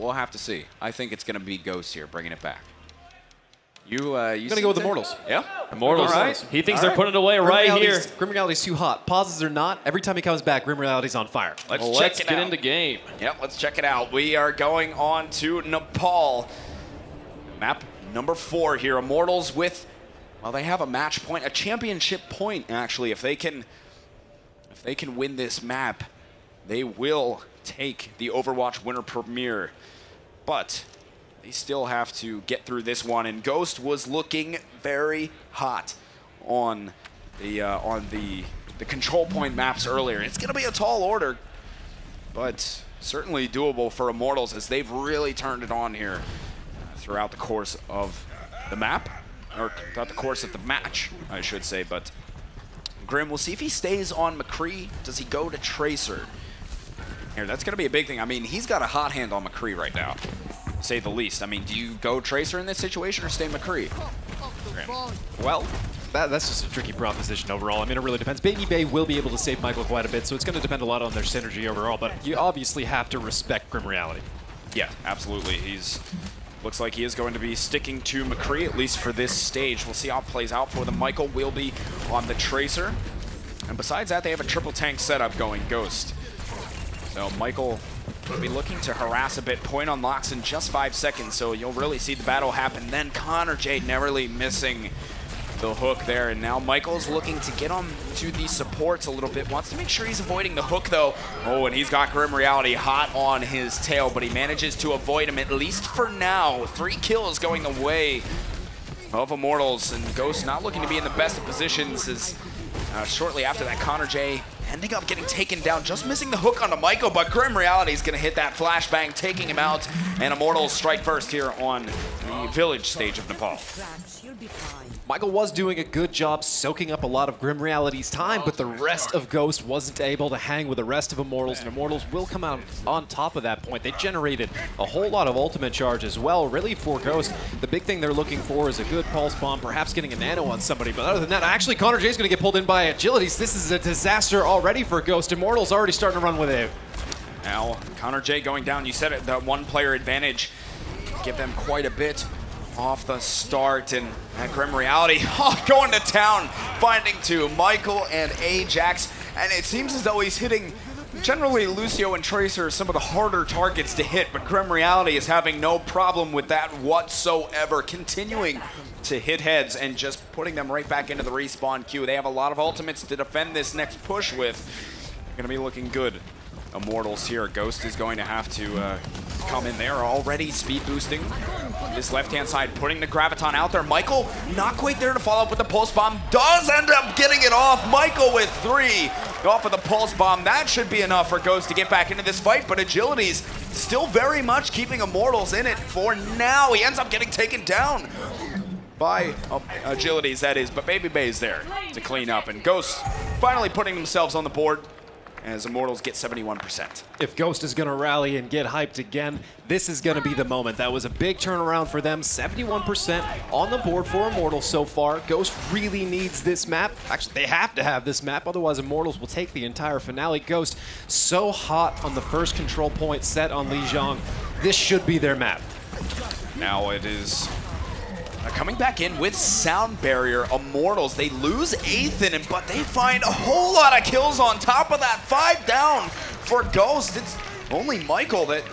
We'll have to see. I think it's going to be Ghost here, bringing it back. You going to go with Immortals. Yeah? Immortals. All right. He thinks they're putting it away right here. Grim Reality's too hot. Pauses or not, every time he comes back, Grim Reality's on fire. Let's get into game. Yep, let's check it out. We are going on to Nepal. Map number 4 here. Immortals with, well, they have a match point, a championship point, actually. If they can win this map, they will take the Overwatch Winter Premiere. But they still have to get through this one, and Ghost was looking very hot on the control point maps earlier. It's going to be a tall order, but certainly doable for Immortals as they've really turned it on here throughout the course of the map, or throughout the course of the match, I should say. But Grim, we'll see if he stays on McCree. Does he go to Tracer? Here, that's going to be a big thing. I mean, he's got a hot hand on McCree right now, to say the least. I mean, do you go Tracer in this situation or stay McCree? Well, that's just a tricky proposition overall. I mean, it really depends. Baby Bay will be able to save Michael quite a bit, so it's going to depend a lot on their synergy overall, but you obviously have to respect Grim Reality. Yeah, absolutely. Looks like he is going to be sticking to McCree, at least for this stage. We'll see how it plays out for them. Michael will be on the Tracer. And besides that, they have a triple tank setup going, Ghost. So Michael will be looking to harass a bit. Point unlocks in just 5 seconds, so you'll really see the battle happen. Then Connor J narrowly missing the hook there, and now Michael's looking to get on to the supports a little bit. Wants to make sure he's avoiding the hook, though. Oh, and he's got Grim Reality hot on his tail, but he manages to avoid him, at least for now. 3 kills going the way of Immortals, and Ghost not looking to be in the best of positions as shortly after that, Connor J ending up getting taken down, just missing the hook onto Michael, but Grim Reality is going to hit that flashbang, taking him out, and Immortals strike first here on the village stage of Nepal. Michael was doing a good job soaking up a lot of Grim Reality's time, but the rest of Ghost wasn't able to hang with the rest of Immortals, and Immortals will come out on top of that point. They generated a whole lot of ultimate charge as well, really, for Ghost. The big thing they're looking for is a good pulse bomb, perhaps getting a nano on somebody, but other than that, actually, Connor J's going to get pulled in by Agilities. This is a disaster already for Ghost. Immortals already starting to run with it. Now, Connor J going down. You said it, that one-player advantage. Give them quite a bit off the start, and Grim Reality going to town, finding 2, Michael and Ajax, and it seems as though he's hitting generally Lucio and Tracer, some of the harder targets to hit, but Grim Reality is having no problem with that whatsoever, continuing to hit heads and just putting them right back into the respawn queue. They have a lot of ultimates to defend this next push with. Going to be looking good. Immortals here. Ghost is going to have to come in there, already speed boosting this left-hand side, putting the Graviton out there. Michael not quite there to follow up with the Pulse Bomb. Does end up getting it off. Michael with 3 off of the Pulse Bomb. That should be enough for Ghost to get back into this fight, but Agility's still very much keeping Immortals in it for now. He ends up getting taken down by Agilities, that is, but Baby Bay's there to clean up, and Ghost finally putting themselves on the board as Immortals get 71%. If Ghost is going to rally and get hyped again, this is going to be the moment. That was a big turnaround for them. 71% on the board for Immortals so far. Ghost really needs this map. Actually, they have to have this map, otherwise Immortals will take the entire finale. Ghost so hot on the first control point set on Lijiang. This should be their map. Now it is coming back in with Sound Barrier. Immortals, they lose Ethan, but they find a whole lot of kills on top of that. 5 down for Ghost. It's only Michael that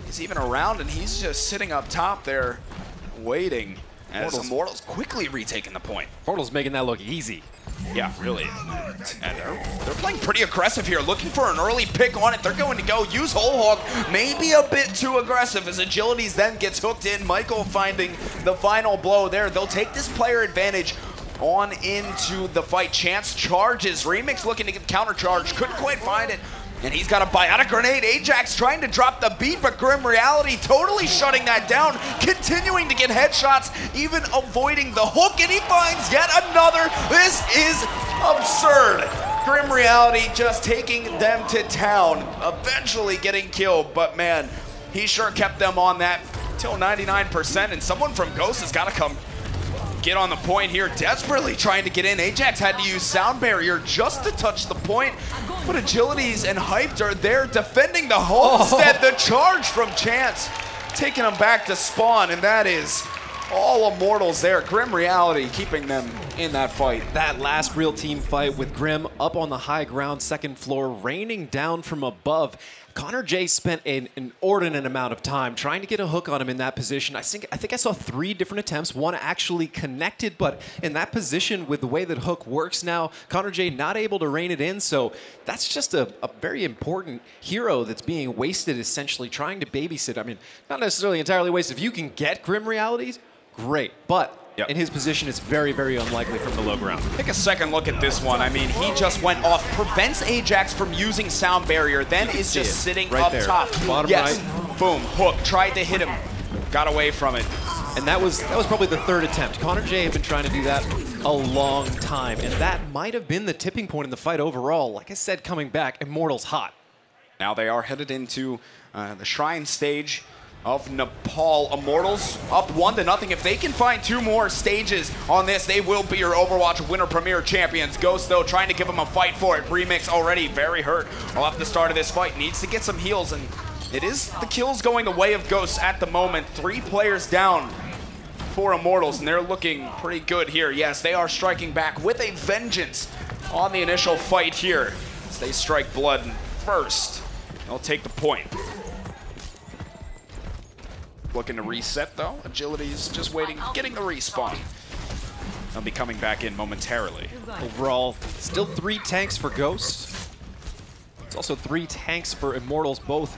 is even around, and he's just sitting up top there waiting as Immortals quickly retaking the point. Immortals making that look easy. Yeah, really. And they're playing pretty aggressive here, looking for an early pick on it. They're going to go use Whole Hog, maybe a bit too aggressive as Agilities then gets hooked in. Michael finding the final blow there. They'll take this player advantage on into the fight. Chance charges. Remix looking to get counter charge. Couldn't quite find it. And he's got a biotic grenade. Ajax trying to drop the beat, but Grim Reality totally shutting that down, continuing to get headshots, even avoiding the hook, and he finds yet another. This is absurd. Grim Reality just taking them to town, eventually getting killed, but man, he sure kept them on that till 99%, and someone from Ghost has got to come get on the point here, desperately trying to get in. Ajax had to use Sound Barrier just to touch the point, but Agilities and Hyped are there defending the homestead. The charge from Chance, taking them back to spawn, and that is all Immortals there. Grim Reality keeping them in that fight. That last real team fight with Grim up on the high ground, second floor, raining down from above. Connor J spent an inordinate amount of time trying to get a hook on him in that position. I think I saw 3 different attempts, one actually connected, but in that position with the way that hook works now, Connor J not able to rein it in, so that's just a very important hero that's being wasted, essentially trying to babysit. I mean, not necessarily entirely wasted. If you can get Grim Realities, great, but in his position, it's very, very unlikely from the low ground. Take a second look at this one. I mean, he just went off, prevents Ajax from using Sound Barrier, then is just sitting right up there. top. Bottom yes, right. Boom, hook, tried to hit him, got away from it. And that was probably the 3rd attempt. Connor J had been trying to do that a long time, and that might have been the tipping point in the fight overall. Like I said, coming back, Immortals hot. Now they are headed into the Shrine stage of Nepal. Immortals up 1-0. If they can find 2 more stages on this, they will be your Overwatch Winter Premiere champions. Ghost, though, trying to give them a fight for it. Remix already very hurt off the start of this fight. Needs to get some heals, and it is the kills going the way of Ghosts at the moment. 3 players down for Immortals, and they're looking pretty good here. Yes, they are striking back with a vengeance on the initial fight here as they strike blood first. They'll take the point. Looking to reset, though. Agility's just waiting, getting the respawn. They'll be coming back in momentarily. Overall, still 3 tanks for Ghost. It's also 3 tanks for Immortals, both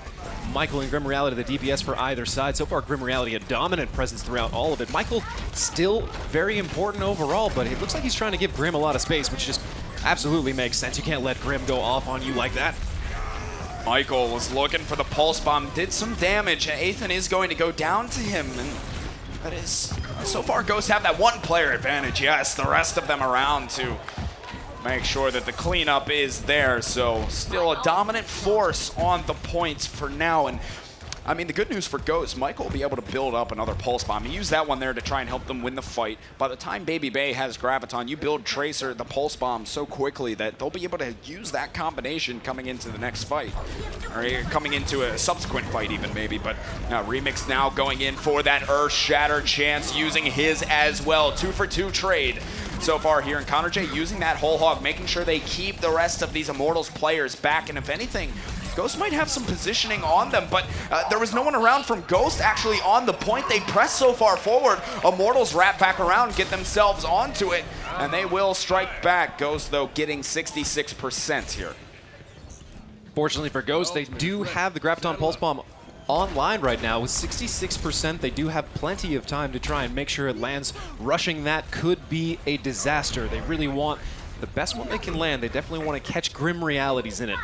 Michael and Grim Reality, the DPS for either side. So far, Grim Reality a dominant presence throughout all of it. Michael still very important overall, but it looks like he's trying to give Grim a lot of space, which just absolutely makes sense. You can't let Grim go off on you like that. Michael was looking for the pulse bomb, did some damage, and Ethan is going to go down to him. And that is, so far, Ghosts have that 1 player advantage. Yes, the rest of them around to make sure that the cleanup is there. So still a dominant force on the points for now. And I mean, the good news for Ghost, Michael will be able to build up another pulse bomb. He used that one there to try and help them win the fight. By the time Baby Bay has Graviton, you build Tracer, the pulse bomb, so quickly that they'll be able to use that combination coming into the next fight. Or coming into a subsequent fight even, maybe. But Remix now going in for that Earth Shatter chance, using his as well. 2 for 2 trade so far here. And Connor J using that whole hog, making sure they keep the rest of these Immortals players back. And if anything, Ghost might have some positioning on them, but there was no one around from Ghost actually on the point. They press so far forward. Immortals wrap back around, get themselves onto it, and they will strike back. Ghost, though, getting 66% here. Fortunately for Ghost, they do have the Graviton Pulse Bomb online right now. With 66%, they do have plenty of time to try and make sure it lands. Rushing that could be a disaster. They really want the best one they can land. They definitely want to catch Grim Realities in it.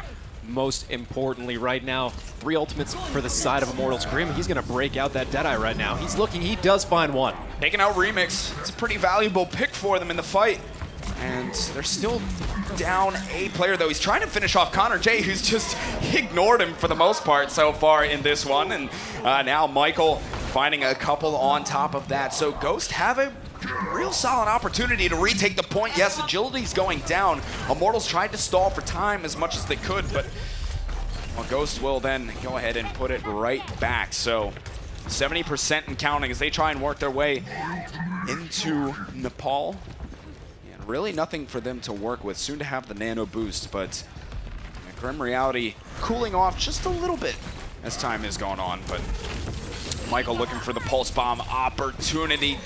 Most importantly right now, 3 ultimates for the side of Immortals. Grim, he's going to break out that Deadeye right now. He's looking, he does find 1. Taking out Remix. It's a pretty valuable pick for them in the fight. And they're still down a player, though. He's trying to finish off Connor J, who's just ignored him for the most part so far in this one. And now Michael finding a couple on top of that. So Ghost have a real solid opportunity to retake the point. Yes, Agility's going down. Immortals tried to stall for time as much as they could, but Ghost will then go ahead and put it right back. So 70% and counting as they try and work their way into Nepal. And really nothing for them to work with. Soon to have the nano boost, but Grim Reality cooling off just a little bit as time has gone on. But Michael looking for the pulse bomb opportunity.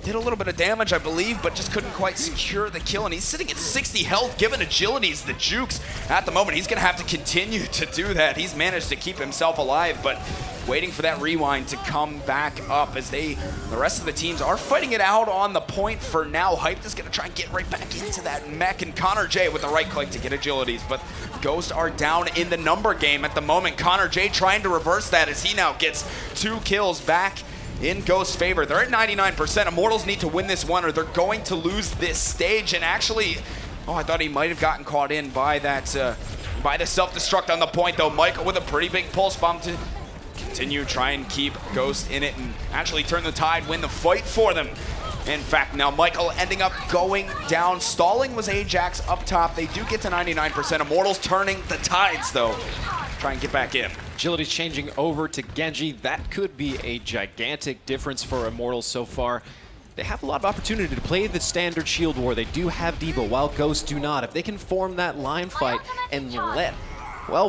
Did a little bit of damage, I believe, but just couldn't quite secure the kill. And he's sitting at 60 health, given Agilities the jukes at the moment. He's going to have to continue to do that. He's managed to keep himself alive, but waiting for that rewind to come back up as the rest of the teams are fighting it out on the point for now. Hyped is going to try and get right back into that mech, and Connor J with the right click to get Agilities, but Ghost are down in the number game at the moment. Connor J trying to reverse that as he now gets 2 kills back in Ghost's favor. They're at 99%. Immortals need to win this one or they're going to lose this stage. And actually, I thought he might have gotten caught in by that, by the self-destruct on the point, though. Michael with a pretty big pulse bomb to continue, try and keep Ghost in it and actually turn the tide, win the fight for them. In fact, now Michael ending up going down. Stalling was Ajax up top. They do get to 99%. Immortals turning the tides, though. Try and get back in. Agility's changing over to Genji. That could be a gigantic difference for Immortals so far. They have a lot of opportunity to play the standard shield war. They do have Diva, while Ghosts do not. If they can form that line fight and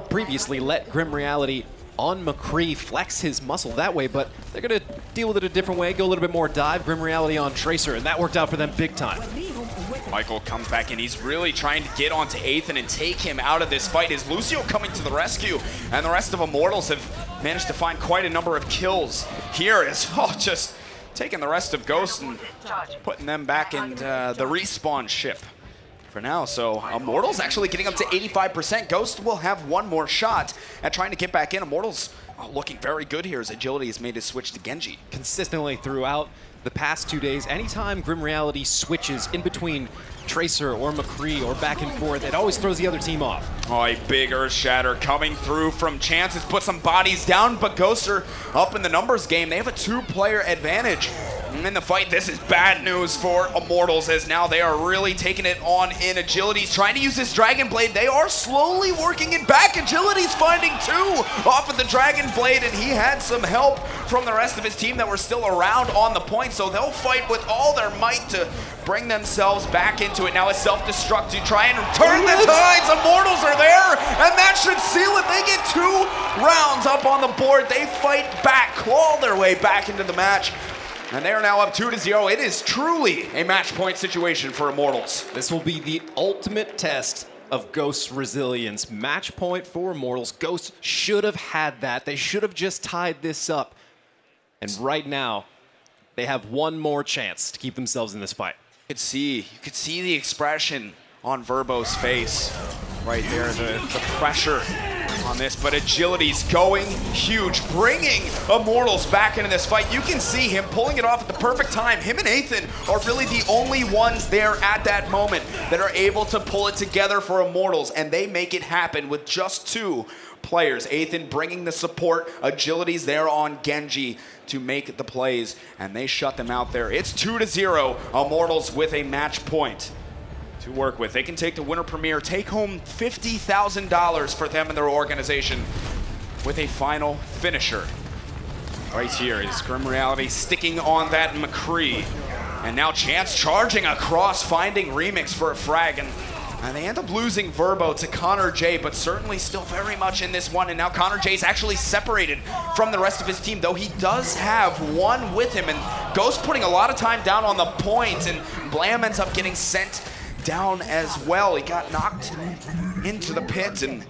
previously let Grim Reality on McCree flex his muscle that way, but they're going to deal with it a different way, go a little bit more dive, Grim Reality on Tracer, and that worked out for them big time. Michael comes back in. He's really trying to get onto Ethan and take him out of this fight. Is Lucio coming to the rescue? And the rest of Immortals have managed to find quite a number of kills. Here is just taking the rest of Ghost and putting them back in the respawn ship for now. So Immortals actually getting up to 85%. Ghost will have one more shot at trying to get back in. Immortals looking very good here as Agility has made his switch to Genji. Consistently throughout the past 2 days, anytime Grim Reality switches in between Tracer or McCree or back and forth, it always throws the other team off. Oh, a big Earth Shatter coming through from Chance has put some bodies down, but Ghosts are up in the numbers game. They have a 2-player advantage in the fight. This is bad news for Immortals, as now they are really taking it on in. Agility's trying to use this Dragon Blade. They are slowly working it back. Agility's finding 2 off of the Dragon Blade, and he had some help from the rest of his team that were still around on the point, so they'll fight with all their might to bring themselves back into it. Now a self-destruct to try and turn the tides. Immortals are there, and that should seal it. They get 2 rounds up on the board. They fight back, claw their way back into the match. And they are now up 2-0. It is truly a match point situation for Immortals. This will be the ultimate test of Ghost's resilience. Match point for Immortals. Ghost should have had that. They should have just tied this up. And right now, they have one more chance to keep themselves in this fight. You could see the expression on Verbo's face right there, the pressure on this, but Agility's going huge, bringing Immortals back into this fight. You can see him pulling it off at the perfect time. Him and Ethan are really the only ones there at that moment that are able to pull it together for Immortals, and they make it happen with just 2 players. Ethan bringing the support, Agility's there on Genji to make the plays, and they shut them out there. It's 2-0, Immortals with a match point to work with. They can take the Winter Premiere, take home $50,000 for them and their organization with a final finisher. Right here is Grim Reality sticking on that McCree. And now Chance charging across, finding Remix for a frag. And they end up losing Verbo to Connor J, but certainly still very much in this one. And now Connor J is actually separated from the rest of his team, though he does have one with him. And Ghost putting a lot of time down on the point, and Blam ends up getting sent down as well. He got knocked into the pit, and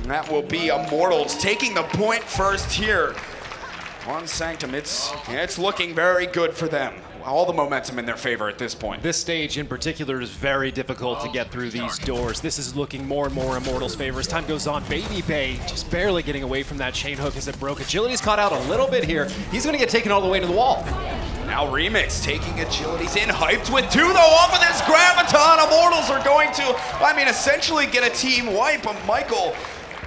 that will be Immortals taking the point first here on Sanctum. It's looking very good for them. All the momentum in their favor at this point. This stage in particular is very difficult to get through these doors. This is looking more and more Immortals' favor as time goes on. Baby Bay just barely getting away from that chain hook as it broke. Agility's caught out a little bit here. He's going to get taken all the way to the wall. Now Remix taking Agility's in, hyped with 2 though off of this Graviton. Immortals are going to, essentially get a team wipe, but Michael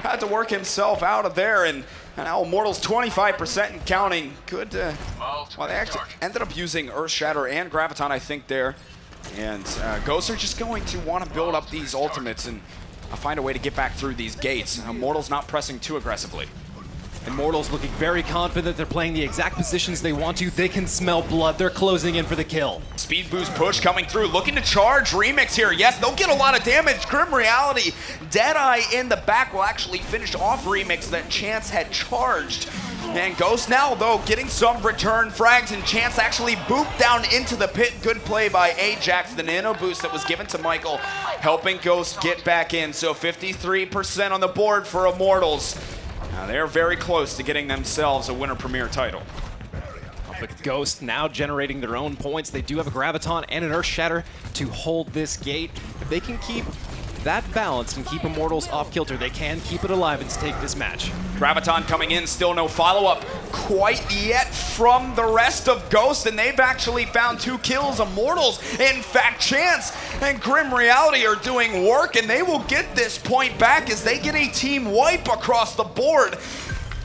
had to work himself out of there, and now Immortals 25% and counting. Good, well, they actually ended up using Earth Shatter and Graviton, I think, there. And Ghosts are just going to want to build up these ultimates and find a way to get back through these gates. Immortals not pressing too aggressively. Immortals looking very confident. They're playing the exact positions they want to. They can smell blood. They're closing in for the kill. Speed boost push coming through, looking to charge Remix here. Yes, they'll get a lot of damage. Grim Reality, Deadeye in the back will actually finish off Remix that Chance had charged. And Ghost now, though, getting some return frags, and Chance actually booped down into the pit. Good play by Ajax. The nano boost that was given to Michael, helping Ghost get back in. So 53% on the board for Immortals. Now they're very close to getting themselves a Winter Premiere title. With Ghost now generating their own points, they do have a Graviton and an Earth Shatter to hold this gate. If they can keep that balance and keep Immortals off kilter, they can keep it alive and take this match. Graviton coming in, still no follow-up quite yet from the rest of Ghost, and they've actually found 2 kills. Immortals, in fact, Chance and Grim Reality are doing work, and they will get this point back as they get a team wipe across the board.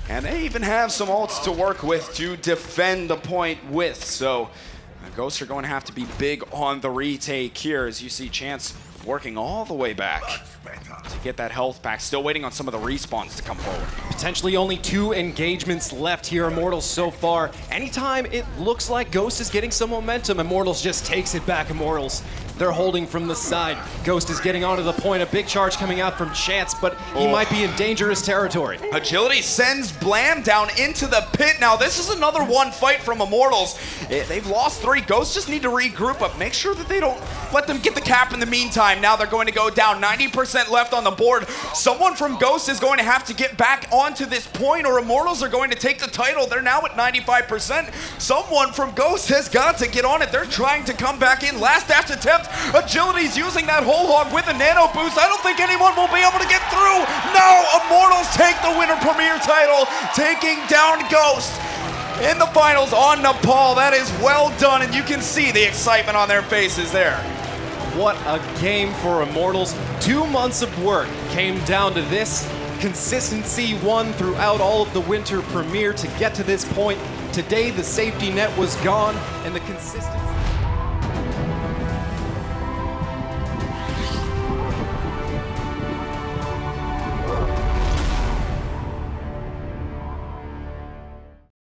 And they even have some ults to work with to defend the point with, so Ghosts are going to have to be big on the retake here, as you see Chance working all the way back to get that health back. Still waiting on some of the respawns to come forward. Potentially only 2 engagements left here, Immortals so far. Anytime it looks like Ghost is getting some momentum, Immortals just takes it back. Immortals, they're holding from the side. Ghost is getting onto the point. A big charge coming out from Chance, but he might be in dangerous territory. Agility sends Blam down into the pit. Now, this is another one fight from Immortals. They've lost 3. Ghosts just need to regroup, but make sure that they don't let them get the cap in the meantime. Now they're going to go down. 90% left on the board. Someone from Ghost is going to have to get back onto this point, or Immortals are going to take the title. They're now at 95%. Someone from Ghost has got to get on it. They're trying to come back in. Last dash attempt. Agility's using that whole hog with a nano boost. I don't think anyone will be able to get through. No, Immortals take the Winter Premiere title, taking down Ghost in the finals on Nepal. That is well done, and you can see the excitement on their faces there. What a game for Immortals. 2 months of work came down to this. Consistency won throughout all of the Winter Premiere to get to this point. Today, the safety net was gone, and the consistency